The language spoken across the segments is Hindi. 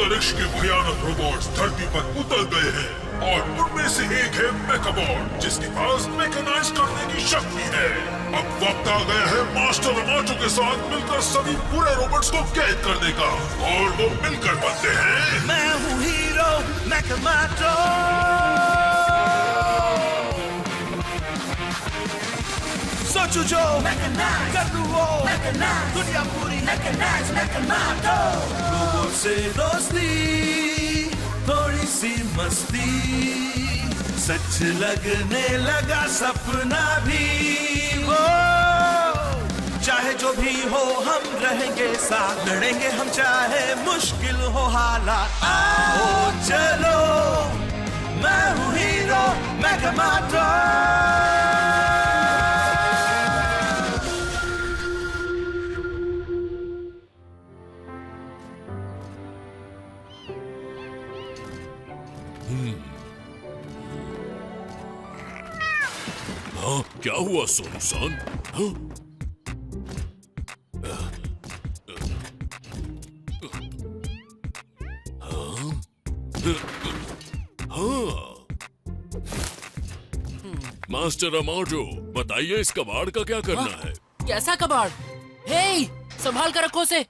अंतरिक्ष के भयानक रोबोट्स धरती पर उतर गए हैं और उनमें से एक है मेकाबॉट, जिसके पास मैकेनाइज करने की शक्ति है। अब वक्त आ गया है मास्टर रमाटो के साथ मिलकर सभी बुरे रोबोट्स को कैद करने का, और वो मिलकर बनते हैं मैं हूँ हीरो मैकामाटो। सोचू जो मैकेनाइज कर दूँ वो मैकेनाइज, दुनिया पूरी मैकेनाइज मैकामाटो। रोबोट से दोस्ती थोड़ी सी मस्ती, सच लगने लगा सपना भी वो। चाहे जो भी हो हम रहेंगे साथ, लड़ेंगे हम चाहे मुश्किल हो हालात। आओ चलो मैं हूँ हीरो मैकामाटो। हाँ, क्या हुआ सोनू-सान? हाँ? हाँ। मास्टर रमाटो, बताइए इस कबाड़ का क्या करना है? कैसा कबाड़? हे, संभाल कर रखो उसे।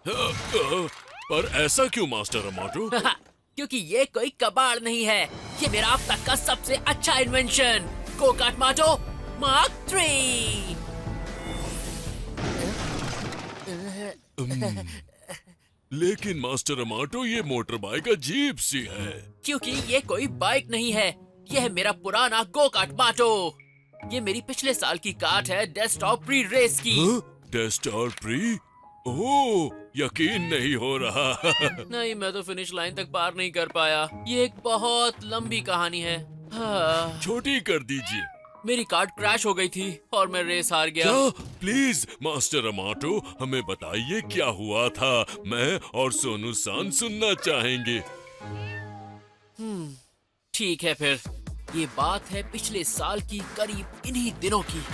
पर ऐसा क्यों मास्टर रमाटो? क्योंकि ये कोई कबाड़ नहीं है, ये मेरा अब तक का सबसे अच्छा इन्वेंशन, गो-कार्ट माटो मार्क 3। लेकिन मास्टर रमाटो, ये मोटर बाइक अजीब सी है। क्योंकि ये कोई बाइक नहीं है, ये है मेरा पुराना गो-कार्ट माटो। ये मेरी पिछले साल की कार्ट है डेस्कटॉप प्री रेस की। Desktop pre? ओह, यकीन नहीं हो रहा। नहीं, मैं तो फिनिश लाइन तक पार नहीं कर पाया। ये एक बहुत लंबी कहानी है। हाँ। छोटी कर दीजिए। मेरी कार्ट क्रैश हो गई थी और मैं रेस हार गया। क्या? प्लीज मास्टर रमाटो, हमें बताइए क्या हुआ था। मैं और सोनू-सान सुनना चाहेंगे। ठीक है फिर, ये बात है पिछले साल की करीब इन्हीं दिनों की।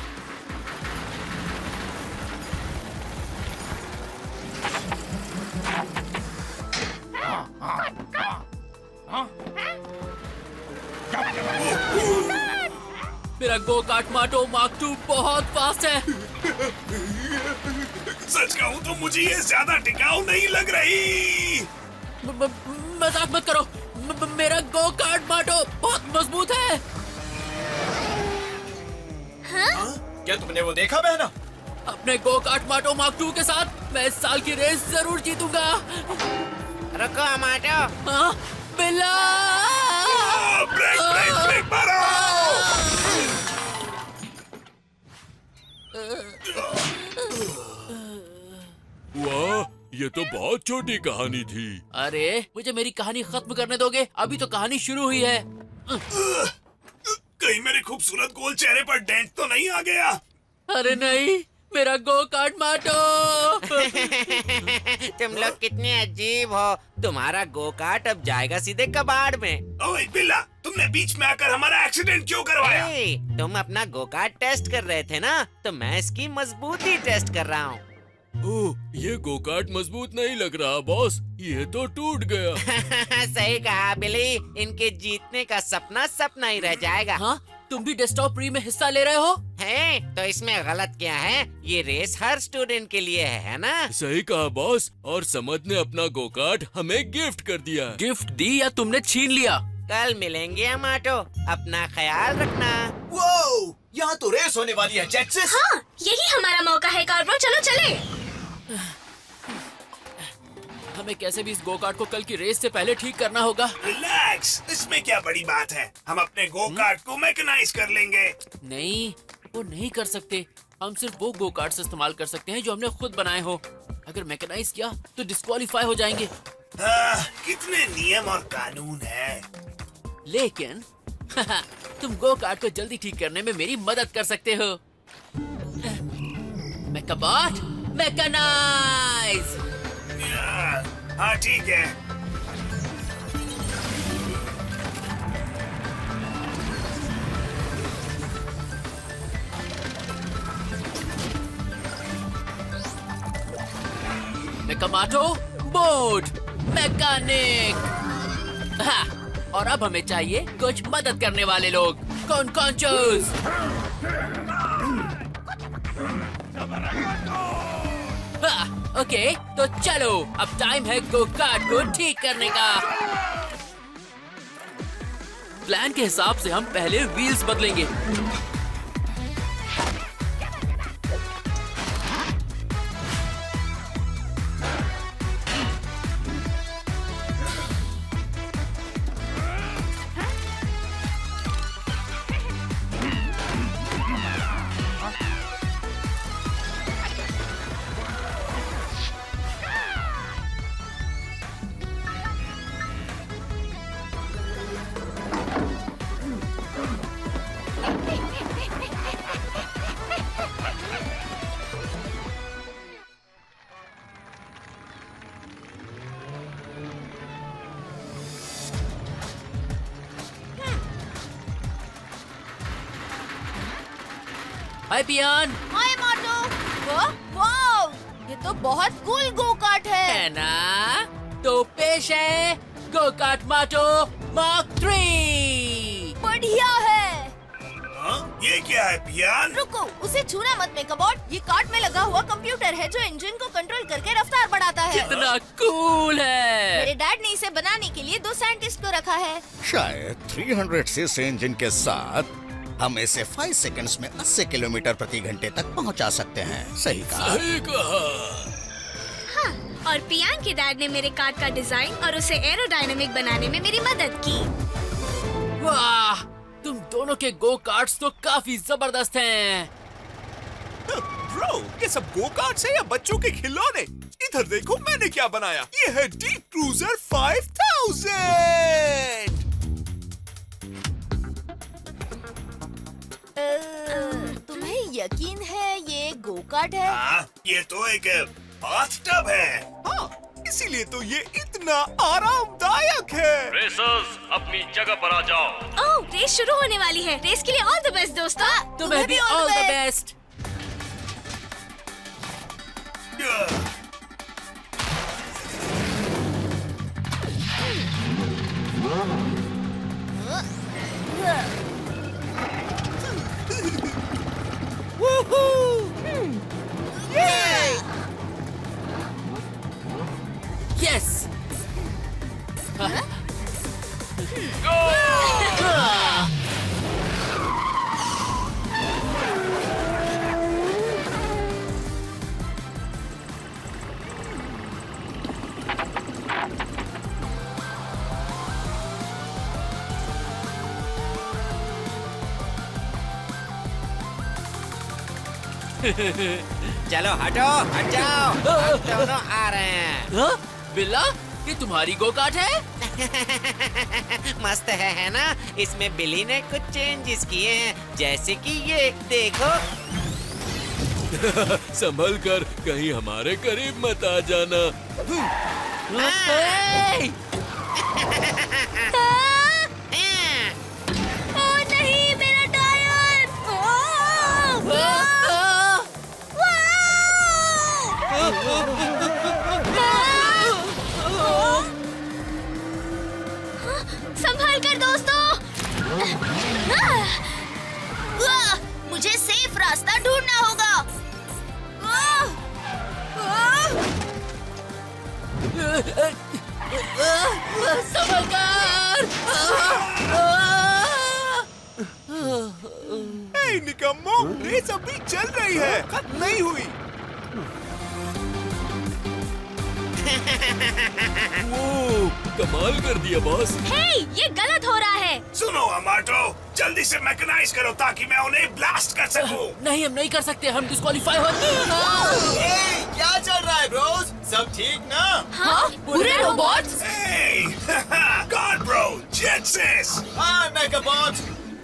मेरा गो-कार्ट माटो मार्क 2 बहुत फास्ट है। सच कहूँ तो मुझे ये ज्यादा टिकाऊ नहीं लग रही। मजाक मत करो, मेरा गो-कार्ट माटो बहुत मजबूत है। हाँ? क्या तुमने वो देखा बहना? अपने गो-कार्ट माटो मार्क 2 के साथ मैं इस साल की रेस जरूर जीतूंगा। रुको माटो। हाँ? बिल्ला! ब्रेक ब्रेक ब्रेक मारो। वाह, ये तो बहुत छोटी कहानी थी। अरे, मुझे मेरी कहानी खत्म करने दोगे? अभी तो कहानी शुरू हुई है। कहीं मेरे खूबसूरत गोल चेहरे पर डेंट तो नहीं आ गया? अरे नहीं, मेरा गो-कार्ट माटो। तुम लोग कितने अजीब हो। तुम्हारा गो कार्ट अब जाएगा सीधे कबाड़ में। ओए बिल्ला, तुमने बीच में आकर हमारा एक्सीडेंट क्यों करवाया? तुम अपना गो कार्ट टेस्ट कर रहे थे ना, तो मैं इसकी मजबूती टेस्ट कर रहा हूँ। ओह, ये गो-कार्ट मजबूत नहीं लग रहा बॉस, ये तो टूट गया। सही कहा बिली, इनके जीतने का सपना सपना ही रह जाएगा। हाँ? तुम भी डेस्कटॉप प्री में हिस्सा ले रहे हो? है तो इसमें गलत क्या है? ये रेस हर स्टूडेंट के लिए है ना? सही कहा बॉस, और समझ ने अपना गो-कार्ट हमें गिफ्ट कर दिया। गिफ्ट दी या तुमने छीन लिया? कल मिलेंगे हम आटो, अपना ख्याल रखना। वो यहाँ तो रेस होने वाली है जेटसिस। हाँ, यही हमारा मौका है कार्बो, चलो चले। हमें कैसे भी इस गो कार्ट को कल की रेस से पहले ठीक करना होगा। रिलैक्स, इसमें क्या बड़ी बात है। हम अपने गो कार्ट को मैकेनाइज कर लेंगे। नहीं, वो नहीं कर सकते। हम सिर्फ वो गो कार्ट इस्तेमाल कर सकते हैं जो हमने खुद बनाए हो। अगर मैकेनाइज किया तो डिस्क्वालीफाई हो जाएंगे। कितने नियम और कानून है। लेकिन तुम गो कार्ट को जल्दी ठीक करने में मेरी मदद कर सकते हो। मैकाबॉट मैकेनाइज। हाँ ठीक है। मैकामाटो बोर्ड। मैकेनिक। हाँ, और अब हमें चाहिए कुछ मदद करने वाले लोग। कौन कौन चूज? हाँ, ओके, तो चलो अब टाइम है गो कार्ट को ठीक करने का। प्लान के हिसाब से हम पहले व्हील्स बदलेंगे। हाय पियान। हाय मार्टो। वाओ, ये तो बहुत कूल गो कार्ट है है। ना? तो पेश है गो कार्ट माटो मार्क 3। बढ़िया है। हाँ? ये क्या है पियान? रुको, उसे छूना मत मेकाबॉट। ये कार्ट में लगा हुआ कंप्यूटर है जो इंजन को कंट्रोल करके रफ्तार बढ़ाता है। कितना कूल है। मेरे डैड ने इसे बनाने के लिए 2 साइंटिस्ट को रखा है। शायद 300 सीसी इंजन के साथ हम इसे 5 सेकंड्स में 80 किलोमीटर प्रति घंटे तक पहुंचा सकते हैं। सही कहा। सही कहा। हाँ, और पियान के डैड ने मेरे कार्ट का डिजाइन और उसे एरोडायनेमिक बनाने में मेरी मदद की। वाह, तुम दोनों के गो कार्ट्स तो काफी जबरदस्त हैं। ब्रो, ये सब गो कार्ट्स है या बच्चों के खिलौने? इधर देखो मैंने क्या बनाया। ये है डी क्रूजर 5000। तुम्हें यकीन है ये गो कार्ट है? हाँ, ये तो एक बाथटब है। हाँ, इसीलिए तो ये इतना आरामदायक है। रेसर्स अपनी जगह पर आ जाओ। ओह, रेस शुरू होने वाली है। रेस के लिए ऑल द बेस्ट दोस्तों। तुम्हें भी ऑल द बेस्ट। यस। चलो हटो, हट जाओ। हम दोनों आ रहे हैं। हाँ? बिल्ला, ये तुम्हारी गो कार्ट है? मस्त है ना? इसमें बिली ने कुछ चेंजेस किए हैं, जैसे कि ये देखो। संभल कर, कहीं हमारे करीब मत आ जाना। Hey! ओह नहीं, मेरा टायर। संभाल कर दोस्तों। मुझे सेफ रास्ता ढूंढना होगा। संभल कर। ए निकम्मो, रेस अभी चल रही है, खत्म नहीं हुई। वो कमाल कर दिया बॉस। हे, ये गलत हो रहा है। सुनो अमाटो, जल्दी से मैकेनाइज करो ताकि मैं उन्हें ब्लास्ट कर सकूं। नहीं, हम नहीं कर सकते, हम डिस्क्वालीफाई हो। क्या चल रहा है ब्रोस? सब ठीक ना? हाँ? पूरे robots? Hey, God bro, Jetsis. हाँ मेगाबॉट।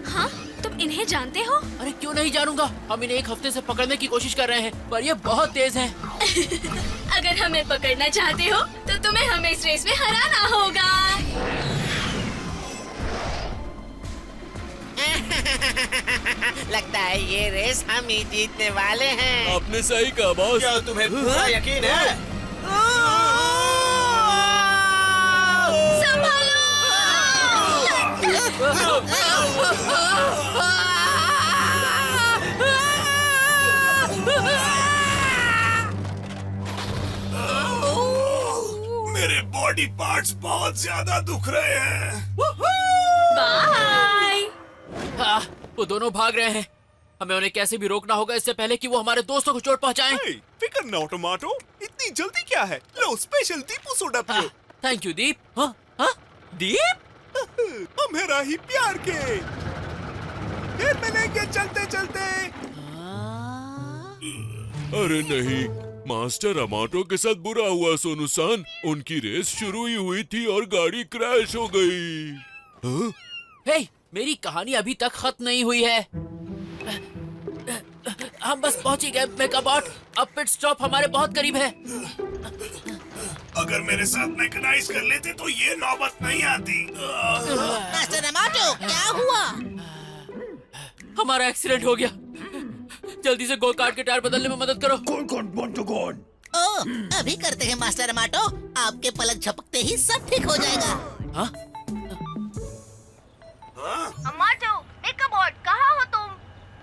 हाँ, तुम इन्हें जानते हो? अरे क्यों नहीं जानूंगा, हम इन्हें एक हफ्ते से पकड़ने की कोशिश कर रहे हैं, पर ये बहुत तेज हैं। अगर हमें पकड़ना चाहते हो तो तुम्हें हमें इस रेस में हराना होगा। लगता है ये रेस हम ही जीतने वाले हैं। आपने सही कहा बॉस। क्या तुम्हें पूरा यकीन है? मेरे बॉडी पार्ट्स बहुत ज्यादा दुख रहे हैं। बाय। वो दोनों भाग रहे हैं। हमें उन्हें कैसे भी रोकना होगा इससे पहले कि वो हमारे दोस्तों को चोट पहुंचाएं। हे, फिकर ना टमाटो, इतनी जल्दी क्या है? लो स्पेशल दीपू सोडा पियो। थैंक यू दीप। हाँ? हाँ? दीप? हम है राही प्यार के। फिर मिलेंगे चलते चलते। अरे नहीं, मास्टर अमाटो के साथ बुरा हुआ सोनू सान। उनकी रेस शुरू ही हुई थी और गाड़ी क्रैश हो गई। हाँ? हे, मेरी कहानी अभी तक खत्म नहीं हुई है। हम बस पहुंच ही गए मेकाबॉट। अब पिट स्टॉप हमारे बहुत करीब है। अगर मेरे साथ मैकेनाइज कर लेते तो ये नौबत नहीं आती। मास्टर अमाटो, क्या हुआ? हमारा एक्सीडेंट हो गया। जल्दी से गो कार्ट के टायर बदलने में मदद करो। ओह, अभी करते हैं मास्टर अमाटो। आपके पलक झपकते ही सब ठीक हो जाएगा। हाँ? अमाटो, मेकाबॉट, कहाँ हो तुम?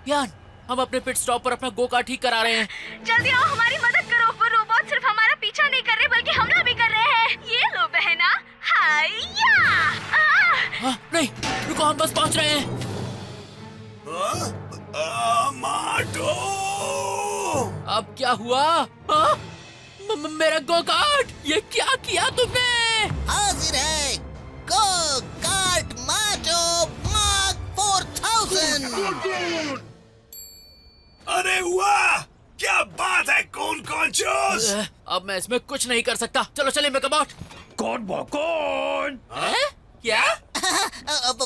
यान, हम अपने पिट स्टॉप पर अपना गो कार्ट ठीक करा रहे हैं। जल्दी आओ, हमारी मदद करो। वो रोबोट सिर्फ हमारा पीछा नहीं कर रहे बल्कि हमला भी कर रहे हैं। ये लो बहना। हाया! हाँ, नहीं, रुको, हम बस पहुंच रहे हैं। अमाटो! अब क्या हुआ? हाँ? मेरा गो कार्ट! ये क्या किया तुमने? हाजिर है गो कार्ट माटो मार्क 4000। अरे वाह! क्या बात है कौन कॉन्शियस! अब मैं इसमें कुछ नहीं कर सकता। चलो चले मेकाबॉट। कौन? हैं? क्या?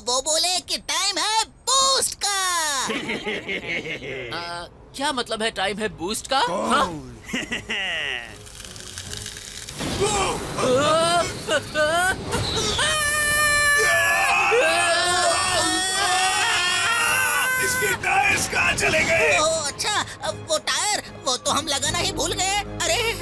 वो बोले कि टाइम है बूस्ट का। क्या मतलब है टाइम है बूस्ट का? हाँ? इसके टायर्स कहाँ चले गए? ओह अच्छा, वो टायर, वो तो हम लगाना ही भूल गए। अरे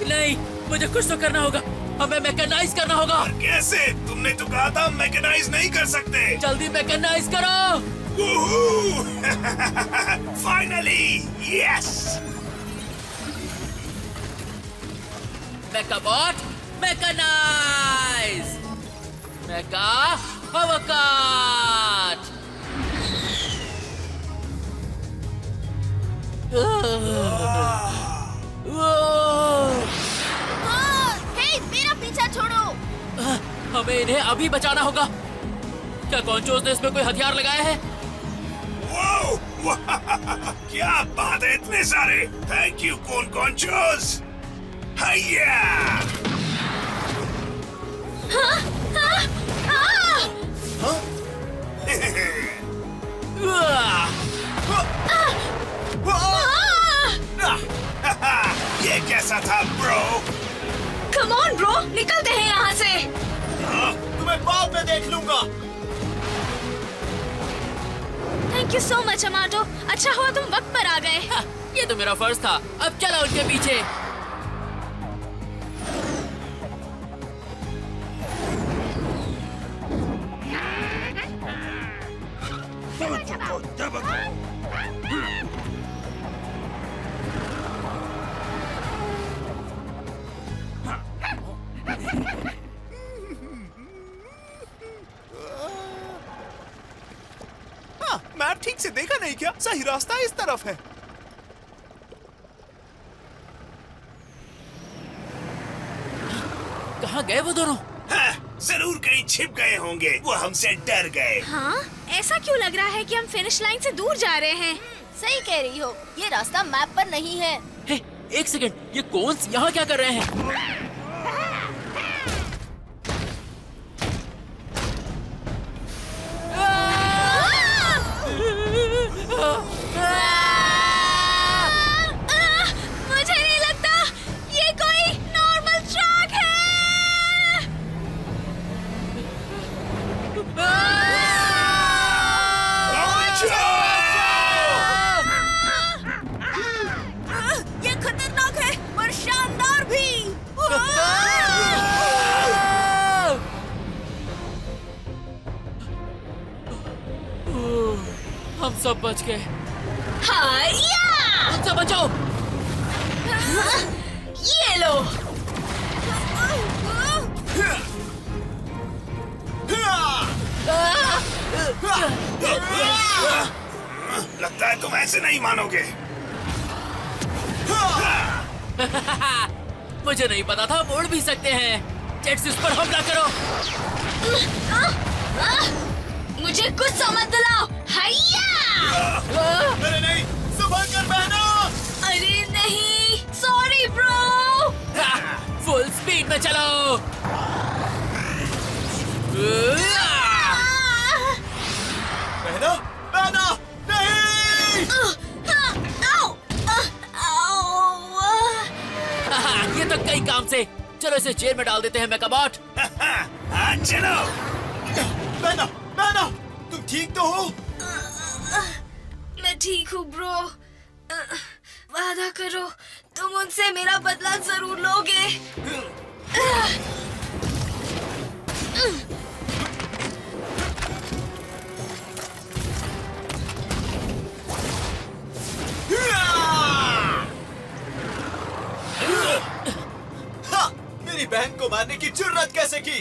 नहीं, मुझे कुछ तो करना होगा। हमें मैकेनाइज करना होगा। कैसे? तुमने तो कहा था मैकेनाइज नहीं कर सकते। जल्दी मैकेनाइज करो। Finally, yes! Mechabot mechanise. Mecha अवकाश। हे, मेरा पीछा छोड़ो। हमें इन्हें अभी बचाना होगा। क्या कॉन्चोस ने इसमें कोई हथियार लगाया है? क्या बात है, इतने सारे! थैंक यू कौन कॉन्शियस। ये कैसा था ब्रो? कम ऑन ब्रो, निकलते हैं यहाँ से। तुम्हें बाद में देख लूंगा। Thank you so much Amato. अच्छा हुआ तुम वक्त पर आ गए। हाँ, ये तो मेरा फर्ज था। अब चलो उनके पीछे। हाँ, मैप ठीक से देखा नहीं क्या? सही रास्ता इस तरफ है। कहाँ गए वो दोनों? हाँ, जरूर कहीं छिप गए होंगे। वो हमसे डर गए। हाँ, ऐसा क्यों लग रहा है कि हम फिनिश लाइन से दूर जा रहे हैं? सही कह रही हो, ये रास्ता मैप पर नहीं है। हे, एक सेकंड, ये कौन यहाँ क्या कर रहे हैं? मुझे नहीं लगता ये कोई नॉर्मल ट्रक है। ये खतरनाक है पर शानदार भी। सब बच गए। हाया! उनसे बचो। ये लो। लगता है तुम ऐसे नहीं मानोगे। मुझे नहीं पता था हम उड़ भी सकते हैं। जेट्स इस पर हमला करो। मुझे कुछ समझ दिलाओ। हाया! अरे नहीं, संभल कर बहना। अरे नहीं, सॉरी ब्रो। फुल स्पीड में चलो। बहना, बहना, नहीं। ये तो कई काम से। चलो इसे जेल में डाल देते हैं मेकाबॉट। हाँ चलो। बहना, बहना, तुम ठीक तो हो? मैं ठीक हूँ ब्रो। वादा करो तुम उनसे मेरा बदला जरूर लोगे। हाँ, मेरी बहन को मारने की जुर्रत कैसे की?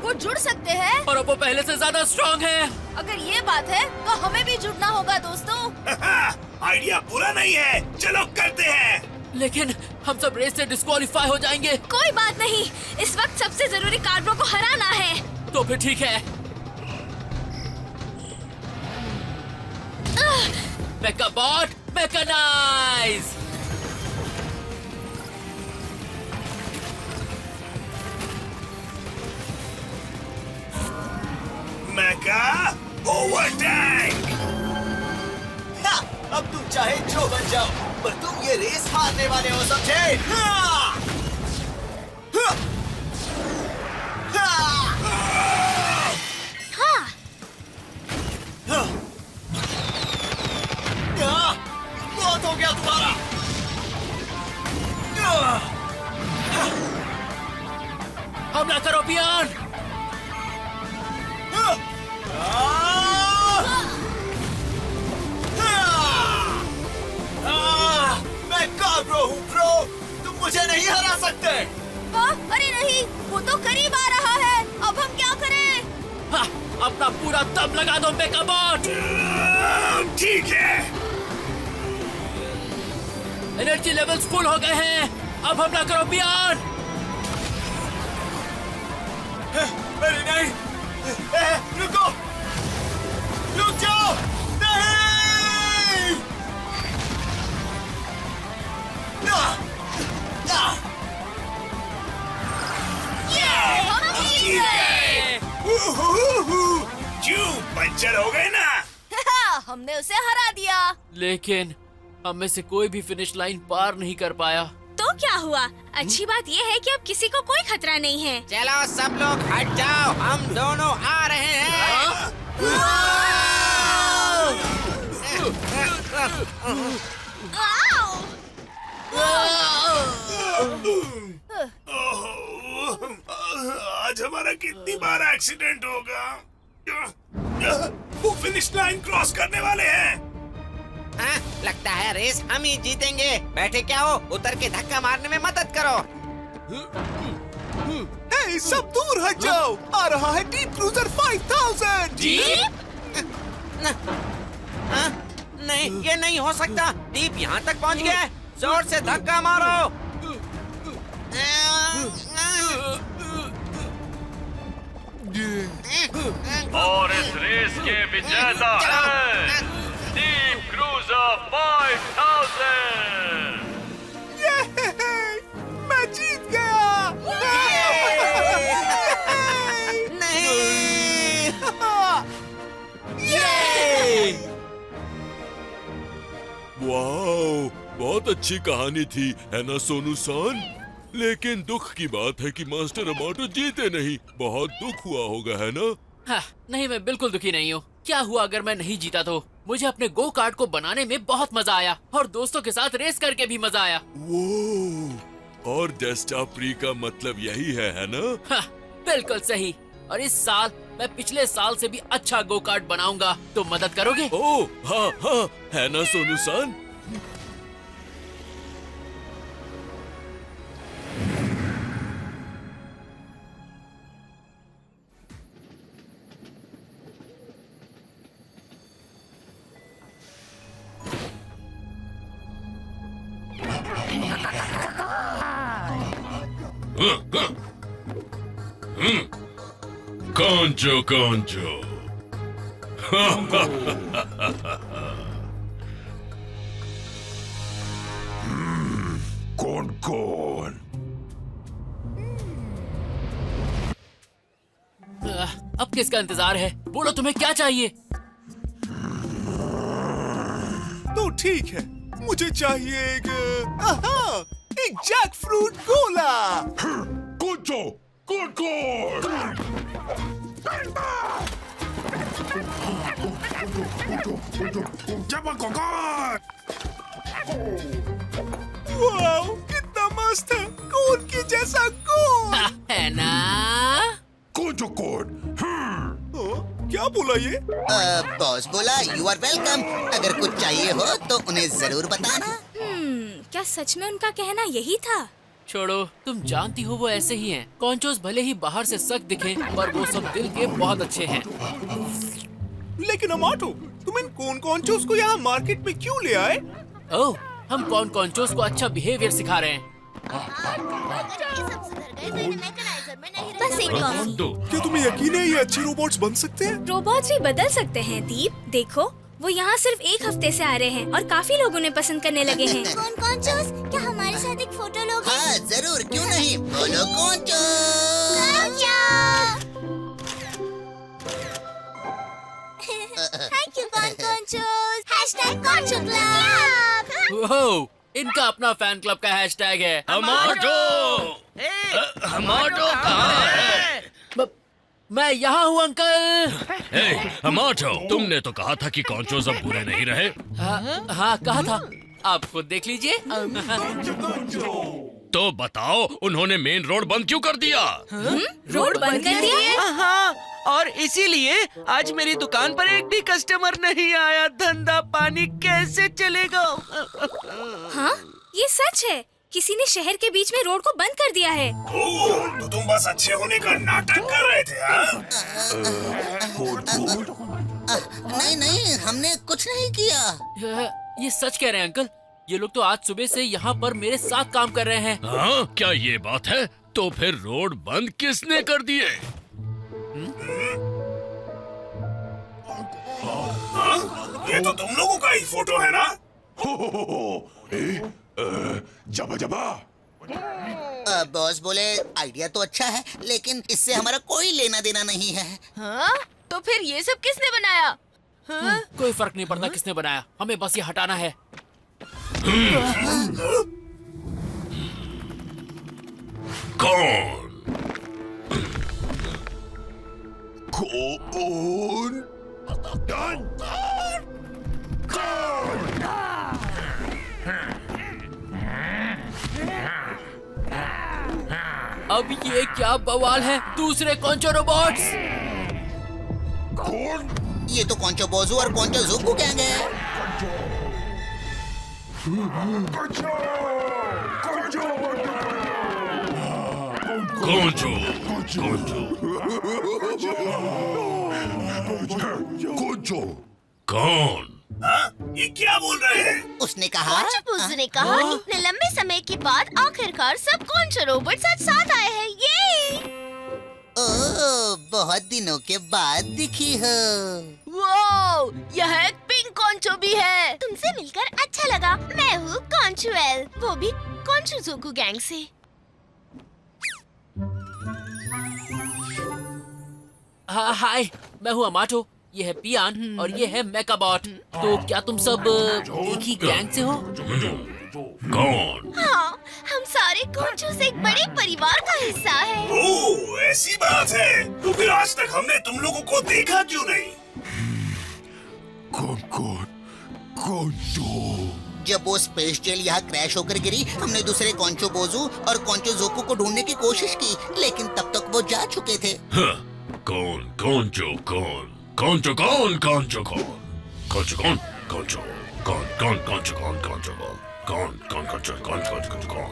वो जुड़ सकते हैं। और वो पहले से ज्यादा स्ट्रांग है। अगर ये बात है तो हमें भी जुड़ना होगा दोस्तों। आइडिया बुरा नहीं है, चलो करते हैं। लेकिन हम सब रेस से डिस्क्वालीफाई हो जाएंगे। कोई बात नहीं, इस वक्त सबसे जरूरी कार्बो को हराना है। तो फिर ठीक है। मेकाबॉट मैकेनाइज। मेका ओवर टैंक। हाँ, अब तुम चाहे जो बन जाओ, पर तुम ये रेस हारने वाले हो, समझे? हाँ! हाँ! हाँ! हाँ, हाँ! हाँ! बहुत हो गया तुम्हारा। हाँ! हमला करो पियान। हाँ! मैं कार्ब्रो हूँ ब्रो, तुम मुझे नहीं हरा सकते। हाँ? अरे नहीं, वो तो करीब आ रहा है। अब हम क्या करें? हाँ, अपना पूरा दम लगा दो मेकाबॉट। ठीक है। एनर्जी लेवल्स फुल हो गए हैं। अब हमला करो पियान। अरे नहीं, रुको, रुक जाओ, नहीं। हम जीत गए। क्यों पंचर हो गए ना? हमने उसे हरा दिया। लेकिन हम में से कोई भी फिनिश लाइन पार नहीं कर पाया। तो क्या हुआ? अच्छी बात यह है कि अब किसी को कोई खतरा नहीं है। चलो सब लोग हट जाओ, हम दोनों आ रहे हैं। आज हमारा कितनी बार एक्सीडेंट होगा? वो फिनिश लाइन क्रॉस करने वाले हैं। हाँ, लगता है रेस हम ही जीतेंगे। बैठे क्या हो, उतर के धक्का मारने में मदद करो। हे, सब दूर हट जाओ, आ रहा है डीप क्रूजर 5000। हाँ? नहीं, ये नहीं हो सकता। डीप यहाँ तक पहुँच गया है। जोर से धक्का मारो। और इस रेस के विजेता है डीप क्रूजर 5000। मैं जीत गया। नहीं। वाओ, बहुत अच्छी कहानी थी, है ना सोनू सान? लेकिन दुख की बात है कि मास्टर अमाटो जीते नहीं। बहुत दुख हुआ होगा, है ना? हाँ, नहीं, मैं बिल्कुल दुखी नहीं हूँ। क्या हुआ अगर मैं नहीं जीता तो? मुझे अपने गो कार्ट को बनाने में बहुत मजा आया और दोस्तों के साथ रेस करके भी मजा आया। वो और डेस्टा प्री का मतलब यही है ना? हाँ, बिल्कुल सही। और इस साल मैं पिछले साल से भी अच्छा गो कार्ट बनाऊंगा। तो मदद करोगे? ओह हाँ हाँ, है ना सोनू सान? कौनचो कौनचो। कौन कौन? अब किसका इंतजार है? बोलो तुम्हें क्या चाहिए? तो ठीक है, मुझे चाहिए एक जैक फ्रूट कोला। कौनचो? कौन कौन? वाओ, कितना मस्त है, कोन के जैसा कोन। है ना? कौनचो कौन? क्या बोला ये? बॉस बोला यू आर वेलकम। अगर कुछ चाहिए हो तो उन्हें जरूर बताना। क्या सच में उनका कहना यही था? छोड़ो, तुम जानती हो वो ऐसे ही हैं। कॉन्चोस भले ही बाहर से सख्त दिखे, पर वो सब दिल के बहुत अच्छे हैं। लेकिन अमाटो, तुम इन कॉन्चोस को यहाँ मार्केट में क्यों ले आए? ओह, हम कॉन्चोस को अच्छा बिहेवियर सिखा रहे हैं। बस एक कॉफी। क्या तुम्हें यकीन है ये अच्छे रोबोट्स बन सकते हैं? रोबोट्स भी बदल सकते हैं दीप। देखो, वो यहाँ सिर्फ एक हफ्ते से आ रहे हैं और काफी लोग उन्हें पसंद करने लगे हैं। कॉन्चोस, क्या हमारे साथ एक फोटो लोगे? हाँ जरूर, क्यों नहीं। बोलो Concho. Thank you Conchos. #ConchoClub। Oh, इनका अपना फैन क्लब का हैशटैग है। हमाटो कहाँ है? मैं यहाँ हूँ अंकल। हमाटो, तुमने तो कहा था कि कॉन्चोस अब बुरे नहीं रहे। हाँ कहा था, आप खुद देख लीजिए। तो बताओ, उन्होंने मेन रोड बंद क्यों कर दिया? रोड बंद कर दिया? हाँ, और इसीलिए आज मेरी दुकान पर एक भी कस्टमर नहीं आया। धंधा पानी कैसे चलेगा? हाँ, ये सच है। किसी ने शहर के बीच में रोड को बंद कर दिया है। ओह, तो तुम बस अच्छे होने का नाटक कर रहे थे, हाँ? नहीं नहीं, हमने कुछ नहीं किया। ये सच कह रहे हैं अंकल। ये लोग तो आज सुबह से यहाँ पर मेरे साथ काम कर रहे हैं। हाँ, क्या ये बात है? तो फिर रोड बंद किसने कर दिए? ये तो तुम लोगों का ही फोटो है ना? जबा जबा। बॉस बोले आइडिया तो अच्छा है, लेकिन इससे हमारा कोई लेना देना नहीं है। हाँ? तो फिर ये सब किसने बनाया? कोई फर्क नहीं पड़ता किसने बनाया, हमें बस ये हटाना है। कौन? अब ये क्या बवाल है? दूसरे कॉन्चो रोबोट्स। ये तो कौनचो बोजू और कौनचो जुकू गैंग है। कौनचो कौन? हाँ? ये क्या बोल रहे हैं? उसने कहा ने कहा, इतने लंबे समय के बाद आखिरकार सब कॉन्चो रोबोट साथ आए हैं। ये ओह, बहुत दिनों के बाद दिखी हो। वाओ, यह एक पिंक कॉन्चो भी है। तुमसे मिलकर अच्छा लगा। मैं हूँ कॉन्चुएल, वो भी कॉन्चुजोकू गैंग से। हाँ हाय, मैं हूँ अमाटो। ये है पियान और ये है मेकाबॉट। तो क्या तुम सब एक ही गैंग से हो? कौन? हाँ, हम सारे कॉन्चो से एक बड़े परिवार का हिस्सा है। ओह, ऐसी बात है। तो फिर आज तक हमने तुम लोगों को देखा क्यों नहीं? कौन कौन? कौन तो? जब वो स्पेस जेल यहाँ क्रैश होकर गिरी, हमने दूसरे कॉन्चो बोजू और कॉन्चो जोकू को ढूंढने की कोशिश की, लेकिन तब तक वो जा चुके थे। कौन कौनचो कौन कौनचो कौन कौनचो कौन कौनचो कौन कौनचो कौन कौन कौनचो कौन कौनचो कौन कौन कौनचो कौन कौनचो कौन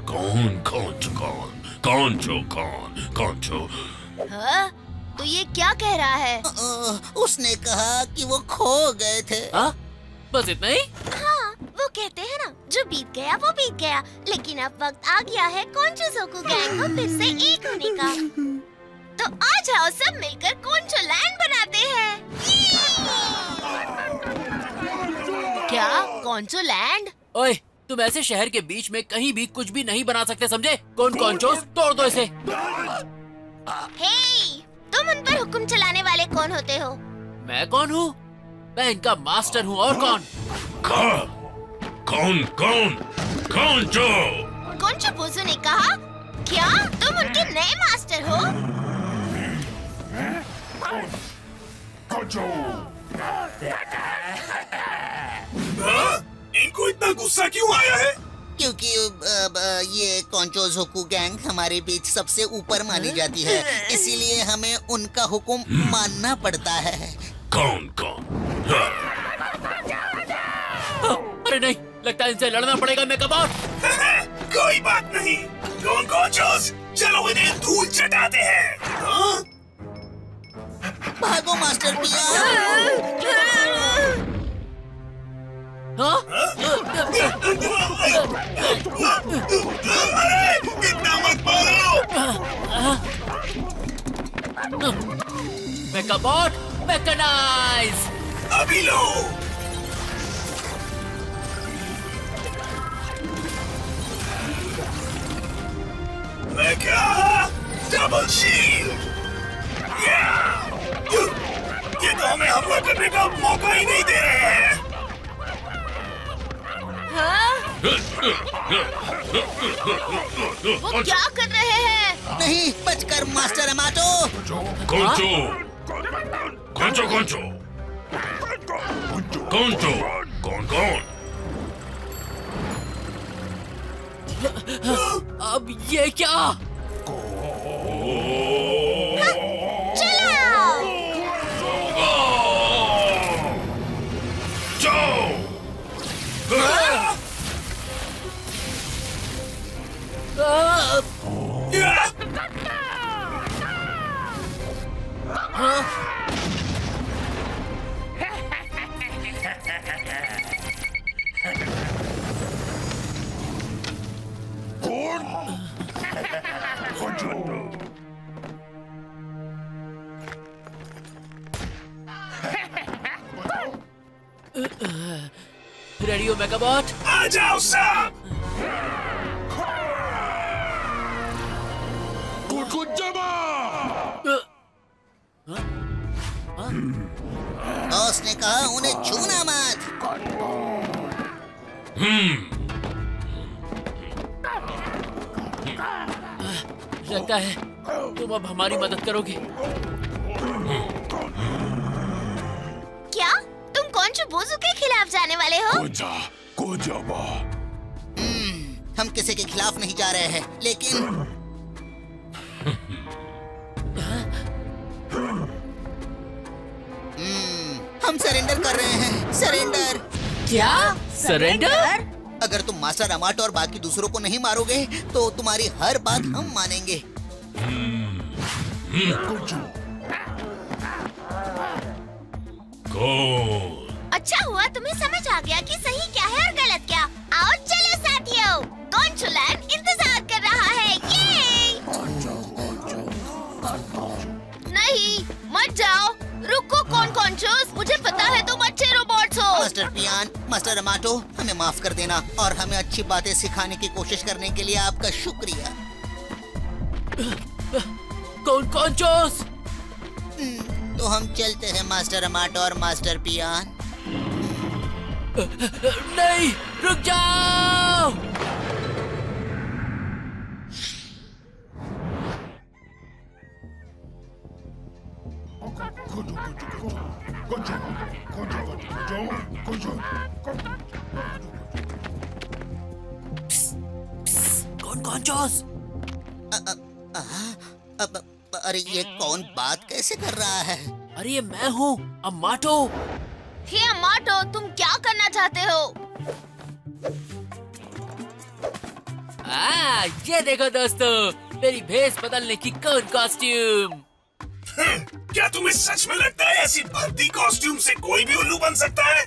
कौन कौनचो कौन कौनचो कौन कौनचो। हाँ? तो ये क्या कह रहा है? उसने कहा कि वो खो गए थे। हाँ? बस इतना ही? हाँ, वो कहते हैं ना, जो बीत गया वो बीत गया, लेकिन अब वक्त आ गया है कॉन्चो जोकू गैंग को फिर से एक होने का। तो आ जाओ सब मिलकर कॉन्चो लैंड बनाते हैं। क्या कॉन्चो लैंड? ओए, तुम ऐसे शहर के बीच में कहीं भी कुछ भी नहीं बना सकते, समझे? कौन कॉन्चोस, तोड़ दो इसे। हे, तुम उन पर हुक्म चलाने वाले कौन होते हो? मैं कौन हूँ? मैं इनका मास्टर हूँ, और कौन? कौन कौन कौनचो। कॉन्चो बोजू ने कहा, क्या तुम उनके नए मास्टर हो? इनको इतना गुस्सा क्यों आया है? क्योंकि ये कॉन्चो जोकू गैंग हमारे बीच सबसे ऊपर मानी जाती है, इसीलिए हमें उनका हुक्म मानना पड़ता है। कौन कौन। अरे नहीं, लगता है इनसे लड़ना पड़ेगा मेकाबॉट। कोई बात नहीं, कौन कॉन्चोस, चलो इन्हें धूल चटाते हैं। हाँ? भागो मास्टर पिया। हाँ? अरे इतना मत मारो। मेकाबॉट, मैकेनाइज। अभी लो। मेका डबल शील्ड। ये तो हमें हमला करने का मौका ही नहीं दे रहे हैं। हाँ? वो क्या कर रहे हैं? नहीं, बचकर मास्टर अमाटो। कौनचो कौनचो कौनचो कौनचो कौन कौन। अब ये क्या? रेडी हो मेकाबॉट? आ जाओ सब। बॉस ने कहा उन्हें छूना मत। लगता है तुम अब हमारी मदद करोगे। क्या तुम कॉन्चो बोजू के खिलाफ जाने वाले हो? हम किसी के खिलाफ नहीं जा रहे हैं, लेकिन हम सरेंडर कर रहे हैं। सरेंडर। क्या? सरेंडर? अगर तुम मास्टर अमाटो और बाकी दूसरों को नहीं मारोगे तो तुम्हारी हर बात हम मानेंगे। अच्छा हुआ तुम्हें समझ आ गया कि सही क्या है और गलत क्या। आओ चलो साथियों, कॉन्चो लैंड इंतजार कर रहा है। ये नहीं, मत जाओ, रुको कॉन्चोस, मुझे पता है तुम अच्छे रोबोट्स हो। मास्टर पियान, मास्टर अमाटो, हमें माफ कर देना और हमें अच्छी बातें सिखाने की कोशिश करने के लिए आपका शुक्रिया। कॉन्चोस? तो हम चलते हैं मास्टर अमाटो और मास्टर पियान। नहीं, रुक जाओ। कॉन्चोस। अब अरे ये कौन बात कैसे कर रहा है? अरे ये मैं हूँ, अमाटो। हे अमाटो, तुम क्या करना चाहते हो? ये देखो दोस्तों, मेरी भेस बदलने की कौन कॉस्ट्यूम। क्या तुम्हें सच में लगता है ऐसी भद्दी कॉस्ट्यूम से कोई भी उल्लू बन सकता है?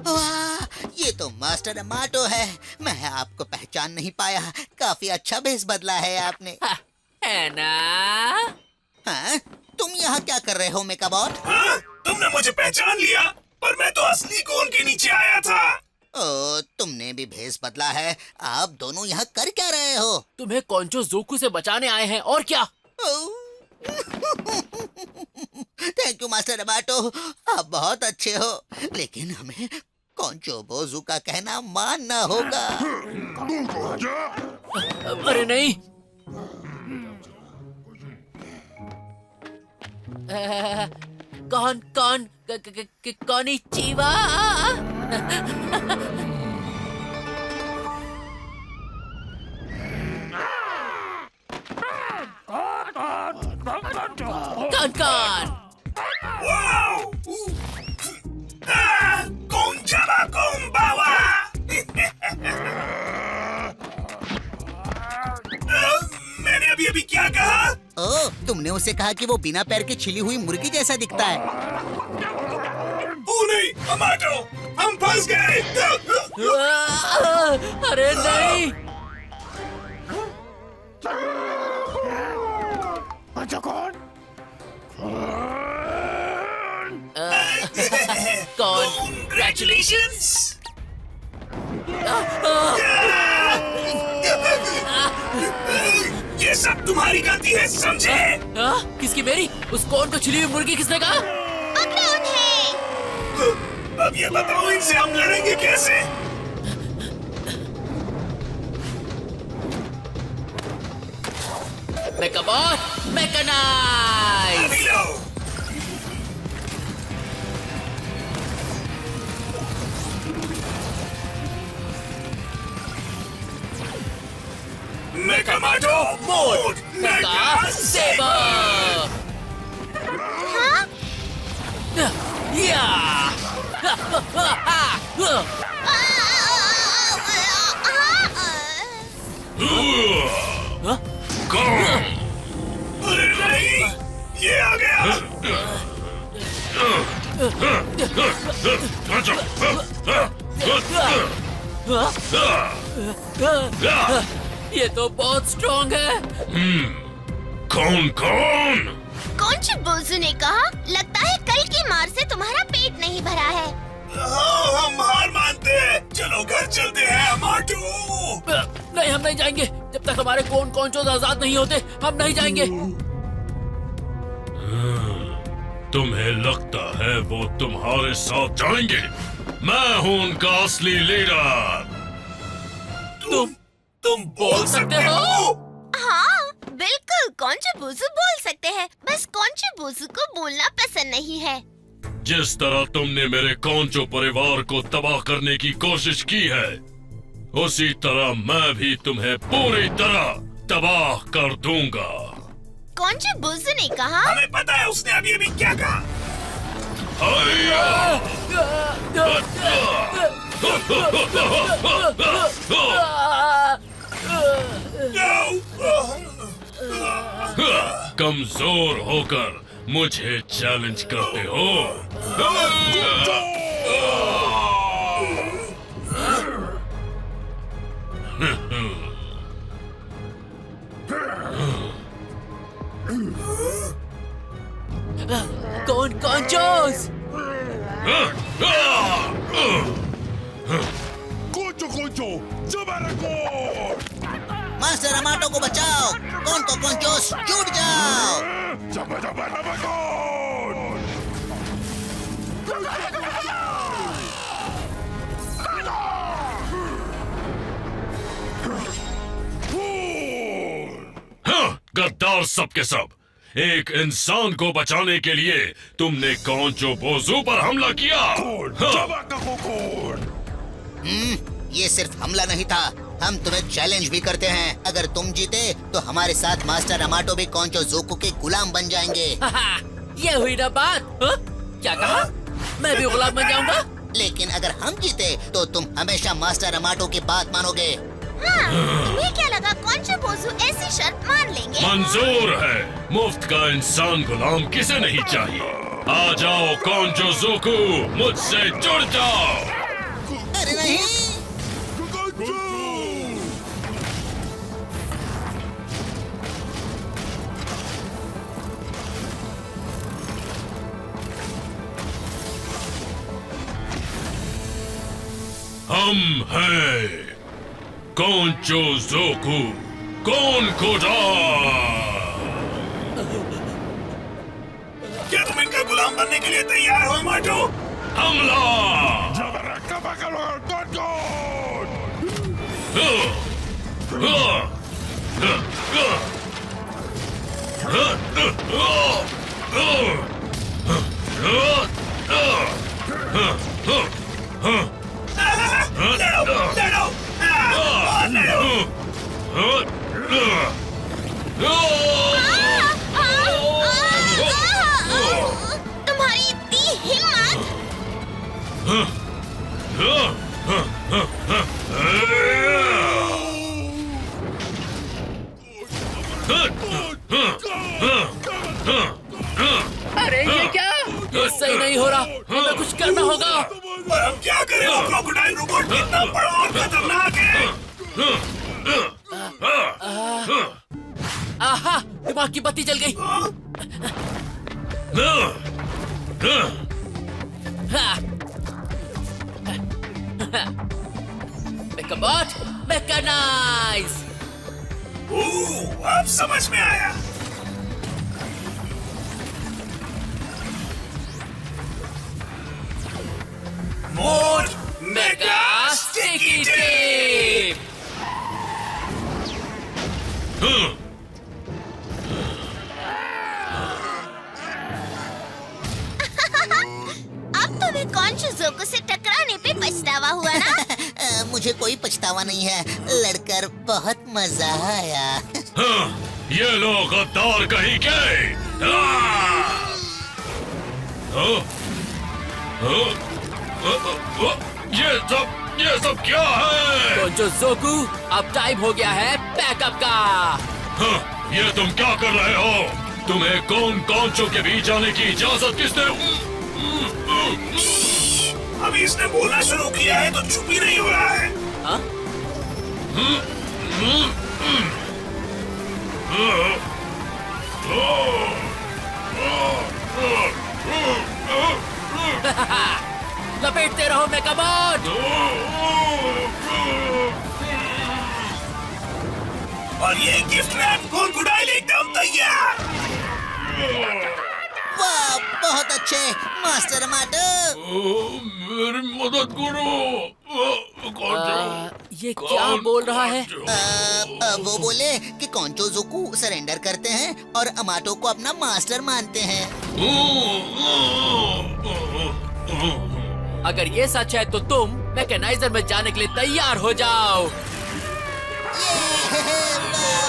वाह, ये तो मास्टर अमाटो है। मैं आपको पहचान नहीं पाया। काफी अच्छा भेस बदला है आपने। है ना? हाँ? तुम यहाँ क्या कर रहे हो मेकाबॉट? हाँ? तुमने मुझे पहचान लिया, पर मैं तो असली कोन के नीचे आया था। ओ, तुमने भी भेस बदला है। आप दोनों यहाँ कर क्या रहे हो? तुम्हें कॉन्चो जोकू से बचाने आए हैं, और क्या? थैंक यू मास्टर अमाटो, आप बहुत अच्छे हो। लेकिन हमें कॉन्चो बोजू का कहना मानना होगा। अरे नहीं। कॉनिचिवा। कौन वाओ! कोंजाबा कोंबावा! मैंने अभी क्या कहा? ओ, तुमने उसे कहा कि वो बिना पैर के छिली हुई मुर्गी जैसा दिखता है। ओ नहीं, अमाटो, हम फंस गए। अरे नहीं। Congratulations! ये सब तुम्हारी गलती है, समझे? किसकी? मेरी? उस कौन को छिली हुई मुर्गी किसने कहा? अब ये बताओ, इनसे हम लड़ेंगे कैसे? मेकाबॉट, मेकानाइज! अभी लो। मेकामाटो मोड! मेका सेबर! या! अरे नहीं, ये आ गया। ये तो बहुत स्ट्रॉन्ग है। कौन? कौन बोजू ने कहा, लगता है कल की मार से तुम्हारा पेट नहीं भरा है। हाँ, हम हार मानते हैं। चलो घर चलते हैं अमाटो। नहीं, हम नहीं जाएंगे जब तक हमारे कौन आजाद नहीं होते। हम नहीं जाएंगे। तुम्हें लगता है वो तुम्हारे साथ जाएंगे? मैं हूँ उनका असली लीडर। तुम बोल सकते हो? हाँ, बिल्कुल, कौन बोजू बोल सकते हैं। बस कौन बोजू को बोलना पसंद नहीं है। जिस तरह तुमने मेरे कौंचो परिवार को तबाह करने की कोशिश की है, उसी तरह मैं भी तुम्हें पूरी तरह तबाह कर दूंगा। कौन बोजू ने कहा। हमें पता है उसने अभी क्या कहा। कमजोर होकर मुझे चैलेंज करते हो? कौन-जोस? मास्टर अमाटो को बचाओ। कौन-जोस, जुट जाओ। गद्दार सब के सब, एक इंसान को बचाने के लिए तुमने कौंचो बोजू पर हमला किया। ये सिर्फ हमला नहीं था, हम तुम्हें चैलेंज भी करते हैं। अगर तुम जीते तो हमारे साथ मास्टर अमाटो भी कॉन्चो जोकू के गुलाम बन जाएंगे। ये हुई ना बात। हाँ? क्या कहा? मैं भी गुलाम बन जाऊंगा? लेकिन अगर हम जीते तो तुम हमेशा मास्टर अमाटो की बात मानोगे। हाँ, तुम्हें क्या लगा कॉन्चो बोजू ऐसी शर्त मान लेंगे? मंजूर है। मुफ्त का इंसान गुलाम किसे नहीं चाहिए। आ जाओ कॉन्चो जोकू, मुझसे जुड़ जाओ। अरे नहीं, हम हैं कॉन्चो जोकू, कौन कोडा। क्या तुम इनका गुलाम बनने के लिए तैयार हो अमाटो? हमला। तुम्हारी इतनी हिम्मत! अरे ये क्या? ये सही नहीं हो रहा। हमें कुछ करना होगा। और हम क्या करें? वो क्रोकोडाइल रोबोट कितना बड़ा और खतरनाक है। आहा, दिमाग की बत्ती जल गई। मेकाबॉट, मैकेनाइज। अब समझ में आया। Mode mega sticky tape. अब तुम्हें कॉन्चो जोकू से टकराने पे पछतावा हुआ ना? मुझे कोई पछतावा नहीं है। लड़कर बहुत मजा आया। हाँ, ये लोग गद्दार कहीं के। ये सब क्या है? कॉन्चो जोकू, अब टाइम हो गया है पैकअप का। हाँ, ये तुम क्या कर रहे हो? तुम्हें कॉन्चो के बीच आने की इजाजत किसने? अभी इसने बोलना शुरू किया है तो चुप ही नहीं हो रहा है। हाँ? लपेटते रहो मेकाबॉट। और ये गिफ्ट रैप क्रोकोडाइल एकदम तैयार। वाह, बहुत अच्छे मास्टर अमाटो। मेरी मदद करो। ये क्या बोल रहा है? वो बोले कि कॉन्चो जोकू सरेंडर करते हैं और अमाटो को अपना मास्टर मानते हैं। अगर ये सच है तो तुम मैकेनाइजर में जाने के लिए तैयार हो जाओ।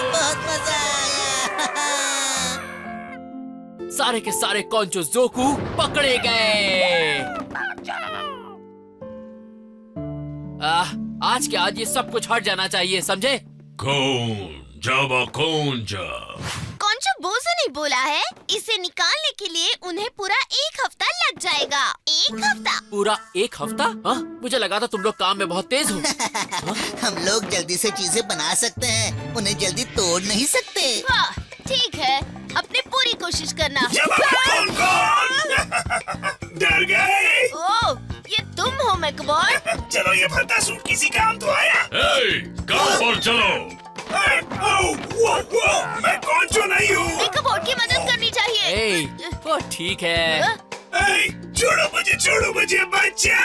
बहुत मजा आया। सारे के सारे कॉन्चो जोकू पकड़े गए। आज के आज ये सब कुछ हट जाना चाहिए, समझे? कॉन्चो बोजू ने बोला है इसे निकालने के लिए उन्हें पूरा 1 हफ्ता लग जाएगा। 1 हफ्ता? पूरा 1 हफ्ता? हाँ? मुझे लगा था तुम लोग काम में बहुत तेज हो। हम लोग जल्दी से चीजें बना सकते हैं, उन्हें जल्दी तोड़ नहीं सकते। हाँ, ठीक है, अपनी पूरी कोशिश करना। डर गए? ओह, ये तुम हो मेकाबॉट? चलो ये भद्दा सूट किसी काम तो आया। काम पर चलो। मैं कॉन्चो नहीं हूँ। मेकाबॉट की मदद करनी चाहिए। वो ठीक है। छोड़ो मुझे बच्चा।